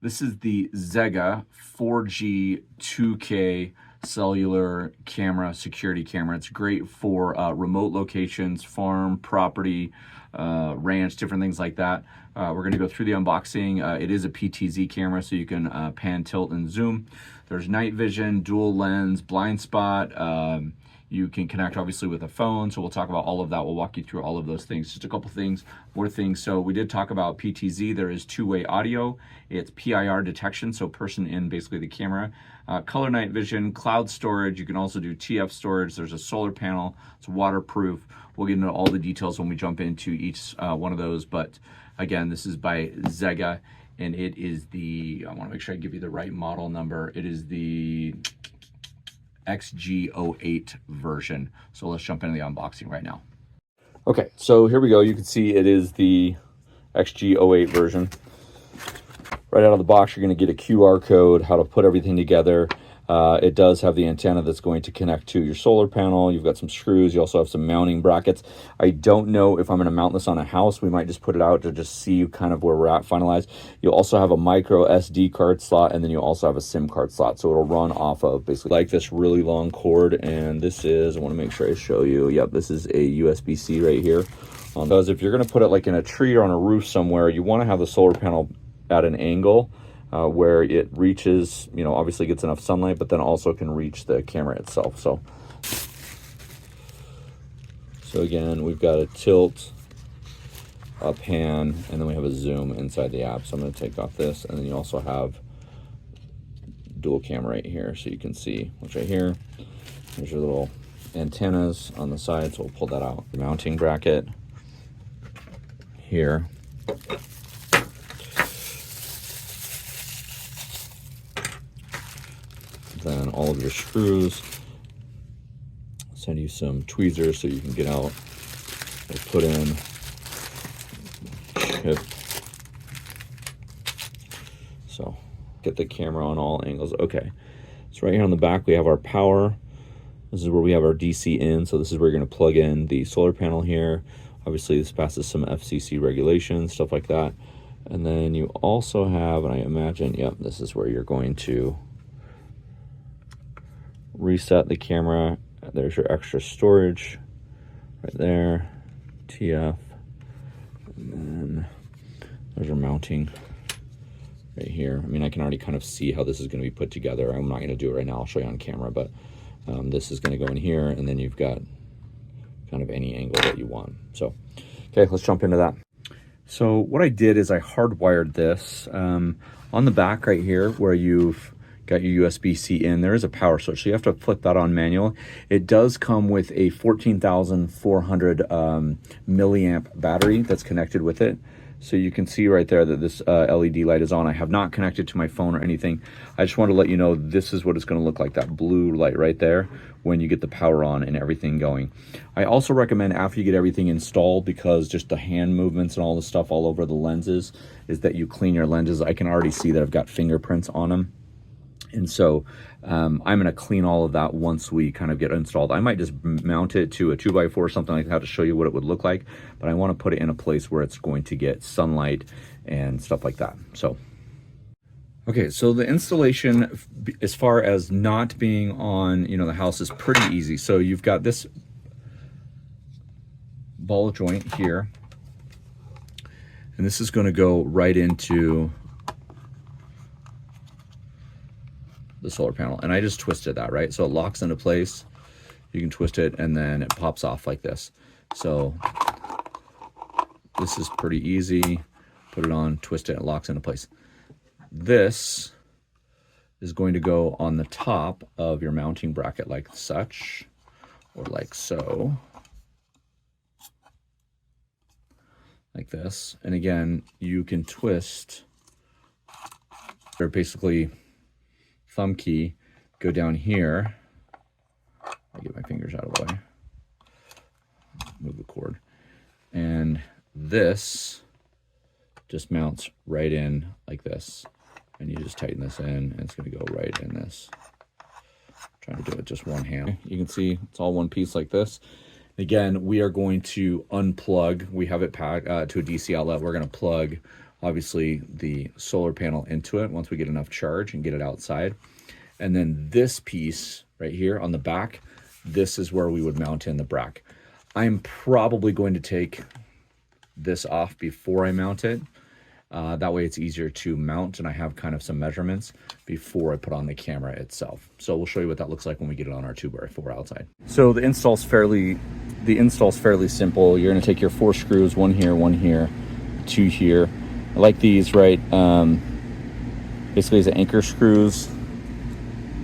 This is the Xega 4G 2K cellular camera, security camera. It's great for remote locations, farm, property, ranch, different things like that. We're going to go through the unboxing. It is a PTZ camera, so you can pan, tilt, and zoom. There's night vision, dual lens, blind spot. You can connect obviously with a phone, so we'll talk about all of that. We'll walk you through all of those things. Just a couple things, more things. So we did talk about PTZ. There is two-way audio. It's PIR detection, so person in basically the camera. Color night vision, cloud storage. You can also do TF storage. There's a solar panel. It's waterproof. We'll get into all the details when we jump into each one of those. But again, this is by Xega, and it is the, I want to make sure I give you the right model number. It is the Xg08 version. So let's jump into the unboxing right now. Okay, so here we go. You can see it is the Xg08 version. Right out of the box, you're going to get a QR code, how to put everything together. It does have the antenna that's going to connect to your solar panel. You've got some screws. You also have some mounting brackets. I don't know if I'm going to mount this on a house. We might just put it out to just see kind of where we're at finalized. You'll also have a micro SD card slot, and then you'll also have a SIM card slot. So it'll run off of basically like this really long cord. And this is, I want to make sure I show you. Yep, this is a USB-C right here. Because if you're going to put it like in a tree or on a roof somewhere, you want to have the solar panel at an angle where it reaches, you know, obviously gets enough sunlight, but then also can reach the camera itself. So again, we've got a tilt, a pan, and then we have a zoom inside the app. So I'm going to take off this, and then you also have dual camera right here, so you can see what's right here. There's your little antennas on the side, so we'll pull that out. The mounting bracket here. Then all of your screws. Send you some tweezers so you can get out and put in chip. So get the camera on all angles. Okay, so right here on the back we have our power. This is where we have our DC in, so this is where you're going to plug in the solar panel here. Obviously this passes some FCC regulations, stuff like that. And then you also have, and I imagine, yep, this is where you're going to reset the camera. There's your extra storage right there, TF, and then there's your mounting right here. I mean, I can already kind of see how this is going to be put together. I'm not going to do it right now. I'll show you on camera, but this is going to go in here, and then you've got kind of any angle that you want. So, okay, let's jump into that. So what I did is I hardwired this on the back right here where you've got your USB-C in. There is a power switch, so you have to flip that on manual. It does come with a 14,400 milliamp battery that's connected with it. So you can see right there that this LED light is on. I have not connected to my phone or anything. I just want to let you know this is what it's going to look like, that blue light right there when you get the power on and everything going. I also recommend after you get everything installed, because just the hand movements and all the stuff all over the lenses, is that you clean your lenses. I can already see that I've got fingerprints on them. And so I'm going to clean all of that once we kind of get installed. I might just mount it to a 2x4 or something like that to show you what it would look like, but I want to put it in a place where it's going to get sunlight and stuff like that. So, okay, so the installation as far as not being on, you know, the house is pretty easy. So you've got this ball joint here, and this is going to go right into the solar panel, and I just twisted that, right? So it locks into place. You can twist it and then it pops off like this. So this is pretty easy. Put it on, twist it, it locks into place. This is going to go on the top of your mounting bracket like such, or like so, like this. And again, you can twist, or basically thumb key, go down here. I'll get my fingers out of the way. Move the cord. And this just mounts right in like this. And you just tighten this in, and it's going to go right in this. I'm trying to do it with just one hand. You can see it's all one piece like this. Again, we are going to unplug. We have it packed to a DC outlet. We're going to plug obviously the solar panel into it once we get enough charge and get it outside. And then this piece right here on the back, this is where we would mount in the bracket. I'm probably going to take this off before I mount it. That way it's easier to mount, and I have kind of some measurements before I put on the camera itself. So we'll show you what that looks like when we get it on our 2x4 outside. So the install's fairly simple. You're gonna take your 4 screws, one here, 2 here. I like these, right? Basically as anchor screws.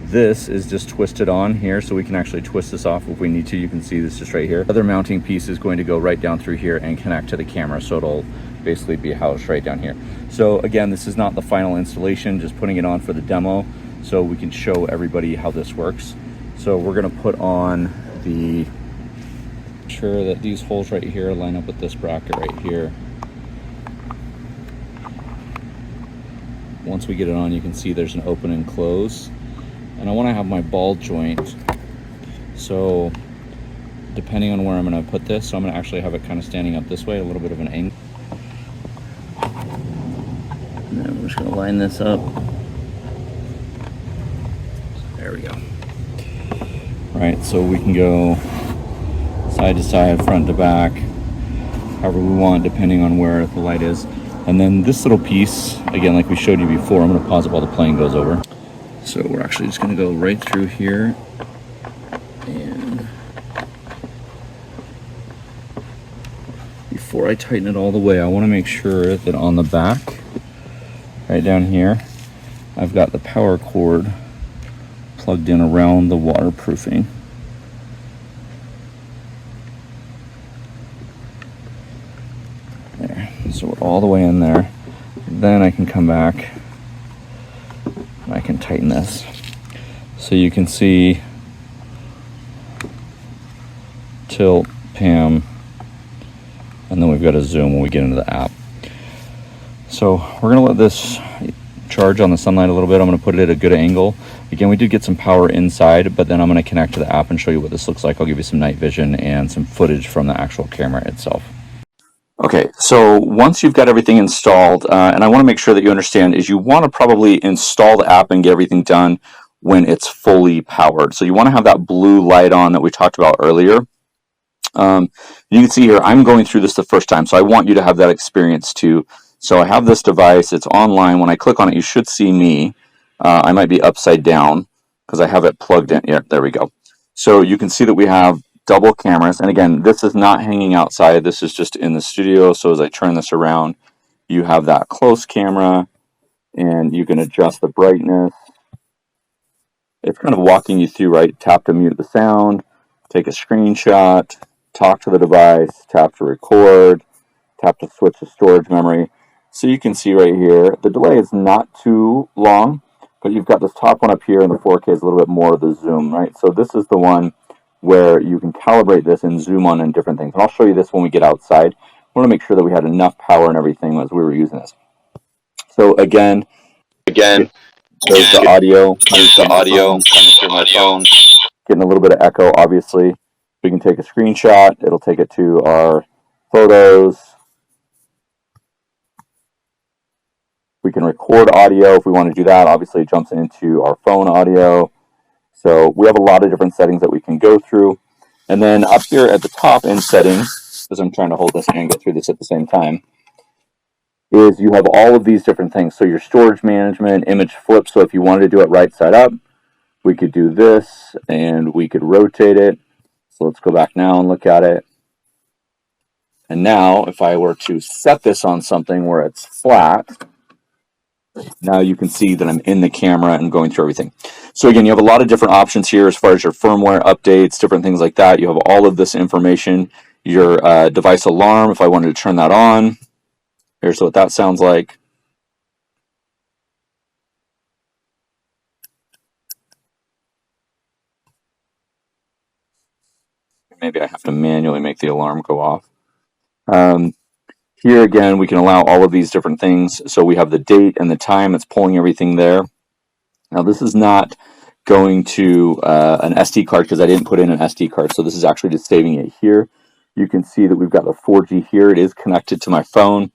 This is just twisted on here, so we can actually twist this off if we need to. You can see this just right here. Other mounting piece is going to go right down through here and connect to the camera, so it'll basically be housed right down here. So again, this is not the final installation, just putting it on for the demo so we can show everybody how this works. So we're gonna put on the, sure that these holes right here line up with this bracket right here. Once we get it on, you can see there's an open and close. And I want to have my ball joint, so depending on where I'm going to put this, so I'm going to actually have it kind of standing up this way, a little bit of an angle. And then we're just going to line this up. There we go. All right, so we can go side to side, front to back, however we want, depending on where the light is. And then this little piece, again, like we showed you before, I'm going to pause it while the plane goes over. So we're actually just going to go right through here, and before I tighten it all the way, I want to make sure that on the back, right down here, I've got the power cord plugged in around the waterproofing. There, so we're all the way in there. Then I can come back. I can tighten this. So you can see tilt, Pam, and then we've got a zoom when we get into the app. So we're gonna let this charge on the sunlight a little bit. I'm gonna put it at a good angle. Again, we did get some power inside, but then I'm gonna connect to the app and show you what this looks like. I'll give you some night vision and some footage from the actual camera itself. Okay, so once you've got everything installed, and I want to make sure that you understand, is you want to probably install the app and get everything done when it's fully powered. So you want to have that blue light on that we talked about earlier. You can see here, I'm going through this the first time, so I want you to have that experience too. So I have this device, it's online. When I click on it, you should see me. I might be upside down because I have it plugged in. Yeah, there we go. So you can see that we have double cameras, and again, this is not hanging outside, this is just in the studio. So as I turn this around, you have that close camera, and you can adjust the brightness. It's kind of walking you through, right? Tap to mute the sound, take a screenshot, talk to the device, tap to record, tap to switch to storage memory. So you can see right here, the delay is not too long, but you've got this top one up here, and the 4K is a little bit more of the zoom, right? So this is the one where you can calibrate this and zoom on different things. And I'll show you this when we get outside. I want to make sure that we had enough power and everything as we were using this. So again, there's the audio. Coming through my phone. Getting a little bit of echo, obviously. We can take a screenshot. It'll take it to our photos. We can record audio if we want to do that. Obviously, it jumps into our phone audio. So we have a lot of different settings that we can go through. And then up here at the top in settings, because I'm trying to hold this and go through this at the same time, is you have all of these different things. So your storage management, image flip. So if you wanted to do it right side up, we could do this and we could rotate it. So let's go back now and look at it. And now if I were to set this on something where it's flat, now you can see that I'm in the camera and going through everything. So again, you have a lot of different options here as far as your firmware updates, different things like that. You have all of this information. Your device alarm, if I wanted to turn that on. Here's what that sounds like. Maybe I have to manually make the alarm go off. Here again, we can allow all of these different things. So we have the date and the time. It's pulling everything there. Now this is not going to an SD card because I didn't put in an SD card. So this is actually just saving it here. You can see that we've got the 4G here. It is connected to my phone.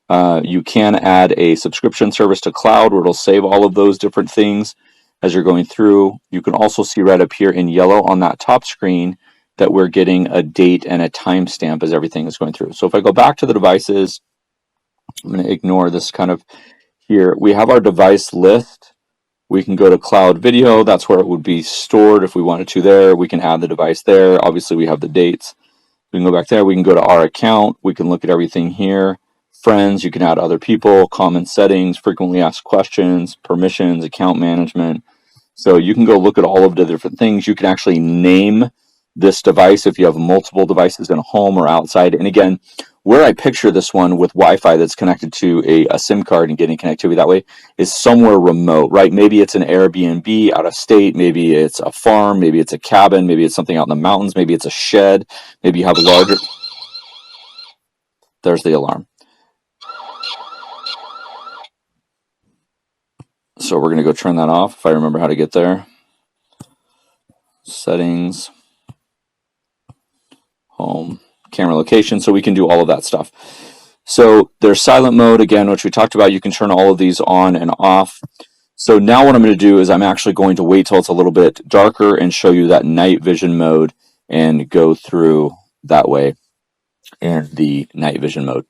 You can add a subscription service to cloud where it'll save all of those different things as you're going through. You can also see right up here in yellow on that top screen that we're getting a date and a timestamp as everything is going through. So if I go back to the devices, I'm going to ignore this kind of here. We have our device list. We can go to cloud video. That's where it would be stored if we wanted to there. We can add the device there. Obviously, we have the dates. We can go back there. We can go to our account. We can look at everything here. Friends, you can add other people, common settings, frequently asked questions, permissions, account management. So you can go look at all of the different things. You can actually name this device if you have multiple devices in a home or outside. And again, where I picture this one with Wi-Fi that's connected to a SIM card and getting connectivity that way is somewhere remote, right? Maybe it's an Airbnb out of state. Maybe it's a farm. Maybe it's a cabin. Maybe it's something out in the mountains. Maybe it's a shed. Maybe you have a larger... There's the alarm. So we're going to go turn that off if I remember how to get there. Settings, home, camera location. So we can do all of that stuff. So there's silent mode, again, which we talked about. You can turn all of these on and off. So now what I'm going to do is I'm actually going to wait till it's a little bit darker and show you that night vision mode and go through that way in the night vision mode.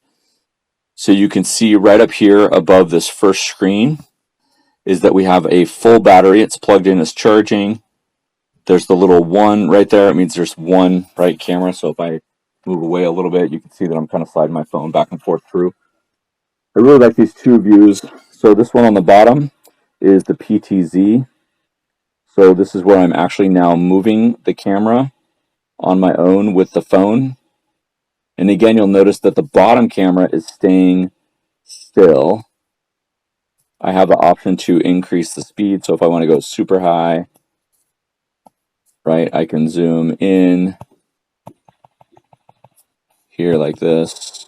So you can see right up here above this first screen is that we have a full battery. It's plugged in, it's charging. There's the little one right there. It means there's one right camera. So if I move away a little bit, you can see that I'm kind of sliding my phone back and forth through. I really like these two views. So this one on the bottom is the PTZ. So this is where I'm actually now moving the camera on my own with the phone. And again, you'll notice that the bottom camera is staying still. I have the option to increase the speed. So if I want to go super high, right, I can zoom in here like this.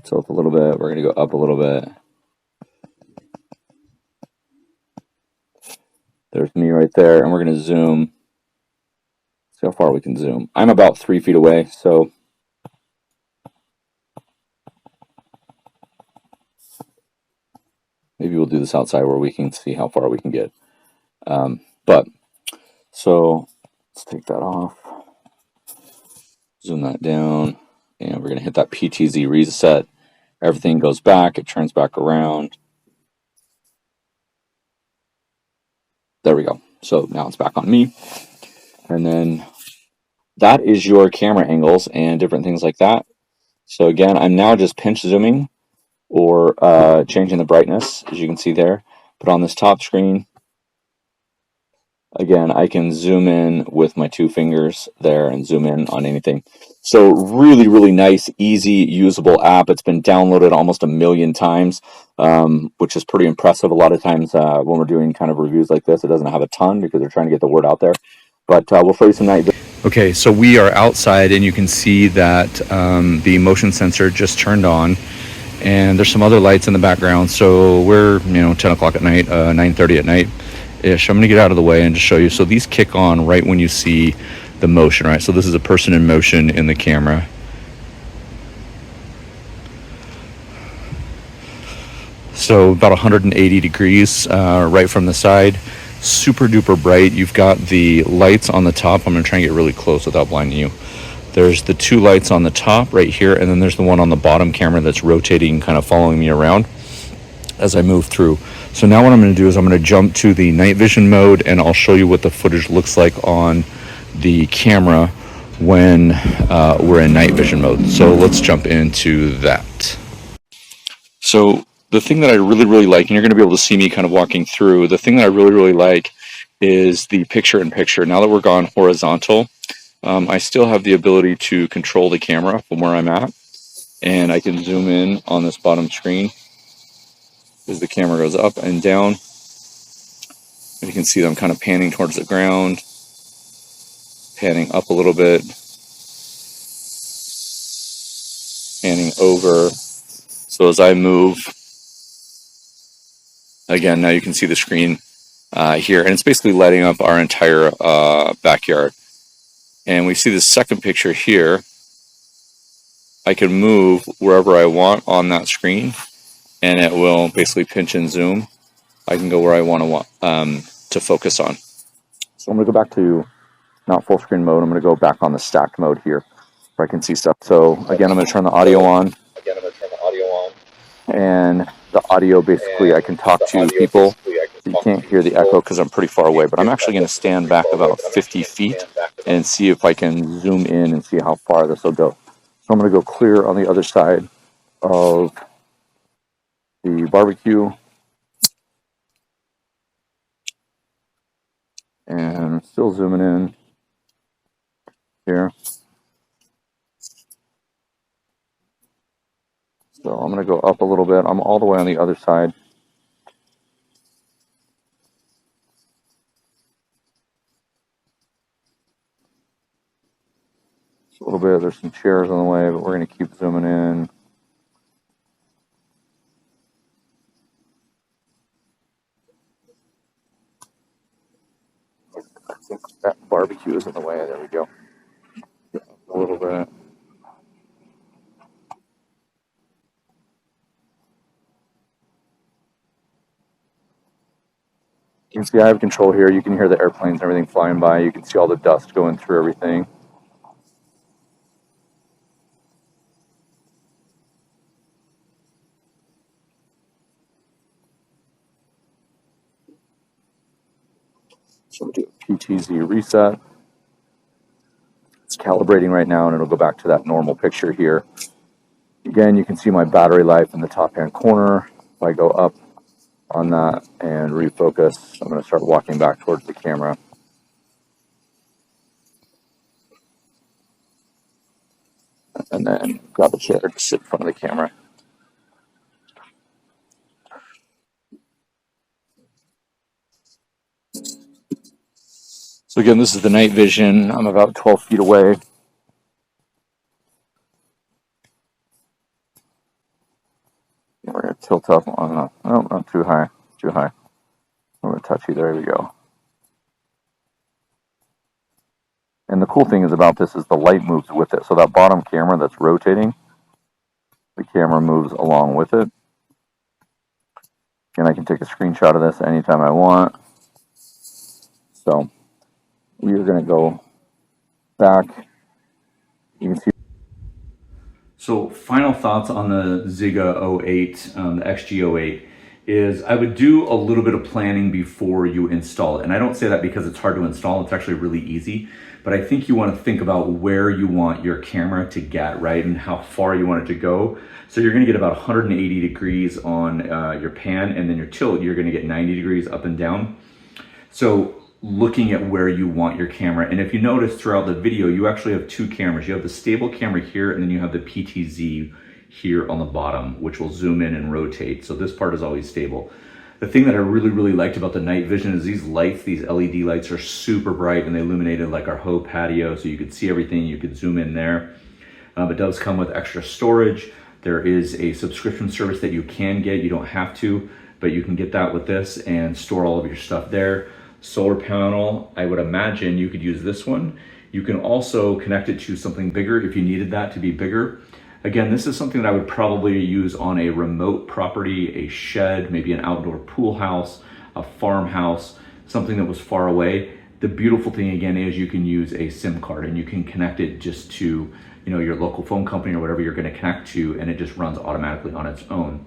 Tilt a little bit. We're going to go up a little bit. There's me right there. And we're going to zoom. See how far we can zoom. I'm about 3 feet away. So maybe we'll do this outside where we can see how far we can get. So let's take that off. Zoom that down. And we're going to hit that PTZ reset. Everything goes back. It turns back around. There we go. So now it's back on me. And then that is your camera angles and different things like that. So again, I'm now just pinch zooming or changing the brightness, as you can see there. But on this top screen, again, I can zoom in with my 2 fingers there and zoom in on anything. So really, really nice, easy, usable app. It's been downloaded almost 1 million times, which is pretty impressive. A lot of times when we're doing kind of reviews like this, it doesn't have a ton because they're trying to get the word out there. But we'll show you some night. Okay, so we are outside and you can see that the motion sensor just turned on. And there's some other lights in the background. So we're, 10 o'clock at night, 9:30 at night. Ish. I'm going to get out of the way and just show you. So these kick on right when you see the motion, right? So this is a person in motion in the camera. So about 180 degrees right from the side. Super duper bright. You've got the lights on the top. I'm going to try and get really close without blinding you. There's the 2 lights on the top right here, and then there's the one on the bottom camera that's rotating, kind of following me around as I move through. So now what I'm going to do is I'm going to jump to the night vision mode, and I'll show you what the footage looks like on the camera when we're in night vision mode. So let's jump into that. So the thing that I really, really like, and you're going to be able to see me kind of walking through, the thing that I really, really like is the picture-in-picture. Now that we're gone horizontal, I still have the ability to control the camera from where I'm at, and I can zoom in on this bottom screen as the camera goes up and down. And you can see that I'm kind of panning towards the ground, panning up a little bit, panning over. So as I move, again, now you can see the screen here, and it's basically lighting up our entire backyard. And we see the second picture here. I can move wherever I want on that screen, and it will basically pinch and zoom. I can go where I want to focus on. So I'm going to go back to not full screen mode. I'm going to go back on the stacked mode here, where I can see stuff. So again, I'm going to turn the audio on. And the audio, basically, I can talk to people. So you can't hear the echo because I'm pretty far away, but I'm actually going to stand back about 50 feet and see if I can zoom in and see how far this will go. So I'm going to go clear on the other side of the barbecue. And still zooming in here. So I'm going to go up a little bit. I'm all the way on the other side. Just a little bit. There's some chairs on the way, but we're going to keep zooming in. I think that barbecue is in the way. There we go. A little bit. You can see I have control here. You can hear the airplanes and everything flying by. You can see all the dust going through everything. So we'll do a PTZ reset. It's calibrating right now, and it'll go back to that normal picture here. Again, you can see my battery life in the top hand corner. If I go up on that and refocus, I'm going to start walking back towards the camera. And then grab a chair to sit in front of the camera. So again, this is the night vision. I'm about 12 feet away. We're going to tilt up on the, oh, not too high, too high. I'm going to touch you, there we go. And the cool thing is about this is the light moves with it. So that bottom camera that's rotating, the camera moves along with it. And I can take a screenshot of this anytime I want. So we are going to go back. You can see. So final thoughts on the Xega 08, the XG08, is I would do a little bit of planning before you install it. And I don't say that because it's hard to install. It's actually really easy. But I think you want to think about where you want your camera to get, right? And how far you want it to go. So you're going to get about 180 degrees on your pan, and then your tilt, you're going to get 90 degrees up and down. So looking at where you want your camera. And if you notice throughout the video, you actually have two cameras. You have the stable camera here, and then you have the PTZ here on the bottom, which will zoom in and rotate. So this part is always stable. The thing that I really liked about the night vision is these lights, these LED lights are super bright, and they illuminated like our whole patio, so you could see everything. You could zoom in there. It does come with extra storage. There is a subscription service that you can get. You don't have to, but you can get that with this and store all of your stuff there. Solar panel, I would imagine you could use this one. You can also connect it to something bigger if you needed that to be bigger. Again, this is something that I would probably use on a remote property, a shed, maybe an outdoor pool house, a farmhouse, something that was far away. The beautiful thing again is you can use a SIM card, and you can connect it just to, you know, your local phone company or whatever you're going to connect to, and it just runs automatically on its own.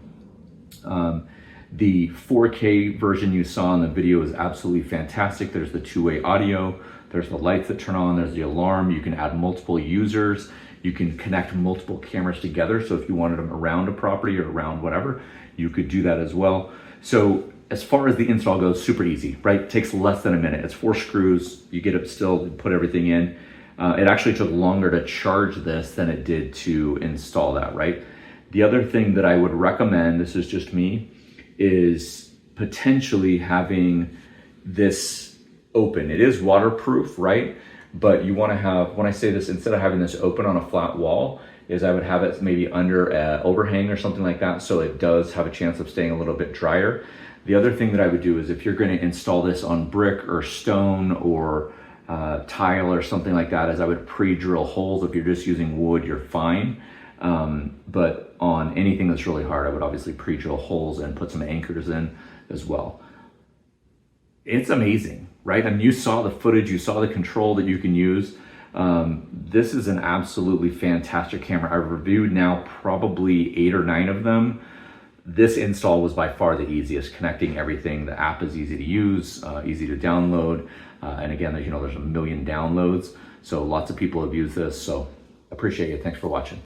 The 4K version you saw in the video is absolutely fantastic. There's the two-way audio, there's the lights that turn on, there's the alarm. You can add multiple users. You can connect multiple cameras together. So if you wanted them around a property or around whatever, you could do that as well. So as far as the install goes, super easy, right? It takes less than a minute. It's 4 screws. You get it still, put everything in. It actually took longer to charge this than it did to install that, right? The other thing that I would recommend, this is just me, is potentially having this open. It is waterproof, right? But you want to have, when I say this, instead of having this open on a flat wall, is I would have it maybe under an overhang or something like that, so it does have a chance of staying a little bit drier. The other thing that I would do is if you're going to install this on brick or stone or tile or something like that, is I would pre-drill holes. If you're just using wood, you're fine. But on anything that's really hard, I would obviously pre-drill holes and put some anchors in as well. It's amazing, right? And you saw the footage, you saw the control that you can use. This is an absolutely fantastic camera. I've reviewed now probably 8 or 9 of them. This install was by far the easiest, connecting everything. The app is easy to use, easy to download. And again, there's a million downloads. So lots of people have used this. So appreciate it. Thanks for watching.